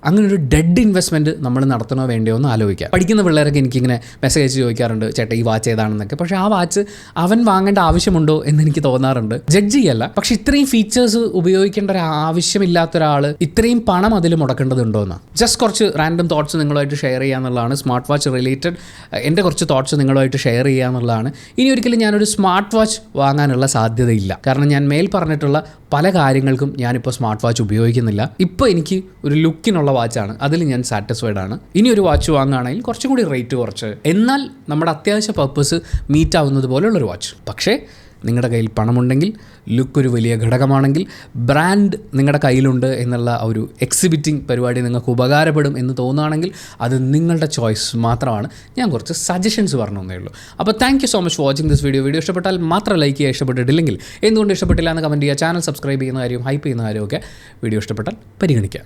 അങ്ങനെ ഒരു ഡെഡ് ഇൻവെസ്റ്റ്മെൻറ്റ് നമ്മൾ നടത്തണോ വേണ്ടയോ എന്ന് ആലോചിക്കുക. പഠിക്കുന്ന പിള്ളേരൊക്കെ എനിക്കിങ്ങനെ മെസ്സേജ് അയച്ച് ചോദിക്കാറുണ്ട്, ചേട്ടാ ഈ വാച്ച് ഏതാണെന്നൊക്കെ. പക്ഷേ ആ വാച്ച് അവൻ വാങ്ങേണ്ട ആവശ്യമുണ്ടോ എന്ന് എനിക്ക് തോന്നാറുണ്ട്. ജഡ്ജ് ചെയ്യല്ല, പക്ഷേ ഇത്രയും ഫീച്ചേഴ്സ് ഉപയോഗിക്കേണ്ട ഒരു ആവശ്യമില്ലാത്ത ഒരാൾ ഇത്രയും പണം അതിൽ മുടക്കേണ്ടതുണ്ടോ എന്ന് ജസ്റ്റ് കുറച്ച് റാൻഡം തോട്ട്സ് നിങ്ങളുമായിട്ട് ഷെയർ ചെയ്യുക എന്നുള്ളതാണ്. സ്മാർട്ട് വാച്ച് റിലേറ്റഡ് എൻ്റെ കുറച്ച് തോട്ട്സ് നിങ്ങളുമായിട്ട് ഷെയർ ചെയ്യുക എന്നുള്ളതാണ്. ഇനി ഒരിക്കലും ഞാനൊരു സ്മാർട്ട് വാച്ച് വാങ്ങാനുള്ള സാധ്യതയില്ല. കാരണം ഞാൻ മേൽ പറഞ്ഞിട്ടുള്ള പല കാര്യങ്ങൾക്കും ഞാനിപ്പോൾ സ്മാർട്ട് വാച്ച് ഉപയോഗിക്കുന്നില്ല. ഇപ്പോൾ എനിക്ക് ഒരു ലുക്കിനുള്ള വാച്ചാണ്, അതിൽ ഞാൻ സാറ്റിസ്ഫൈഡ് ആണ്. ഇനി ഒരു വാച്ച് വാങ്ങുകയാണെങ്കിൽ കുറച്ചും കൂടി റേറ്റ് കുറച്ച്, എന്നാൽ നമ്മുടെ അത്യാവശ്യ പർപ്പസ് മീറ്റ് ആവുന്നത് പോലെയുള്ളൊരു വാച്ച്. പക്ഷേ നിങ്ങളുടെ കയ്യിൽ പണമുണ്ടെങ്കിൽ, ലുക്ക് ഒരു വലിയ ഘടകമാണെങ്കിൽ, ബ്രാൻഡ് നിങ്ങളുടെ കയ്യിലുണ്ട് എന്നുള്ള ഒരു എക്സിബിറ്റിംഗ് പരിപാടി നിങ്ങൾക്ക് ഉപകാരപ്പെടും എന്ന് തോന്നുകയാണെങ്കിൽ അത് നിങ്ങളുടെ ചോയ്സ് മാത്രമാണ്. ഞാൻ കുറച്ച് സജഷൻസ് പറഞ്ഞു തന്നേ ഉള്ളൂ. അപ്പോൾ thank you so much for watching this video. Video ഇഷ്ടപ്പെട്ടാൽ മാത്രം ലൈക്ക് ചെയ്യുക, ഇഷ്ടപ്പെട്ടിട്ടില്ലെങ്കിൽ എന്തുകൊണ്ട് ഇഷ്ടപ്പെട്ടില്ല എന്ന് കമൻറ്റ് ചെയ്യുക. ചാനൽ സബ്സ്ക്രൈബ് ചെയ്യുന്ന കാര്യവും ഹൈപ്പ് ചെയ്യുന്ന കാര്യമൊക്കെ വീഡിയോ ഇഷ്ടപ്പെട്ടാൽ പരിഗണിക്കുക.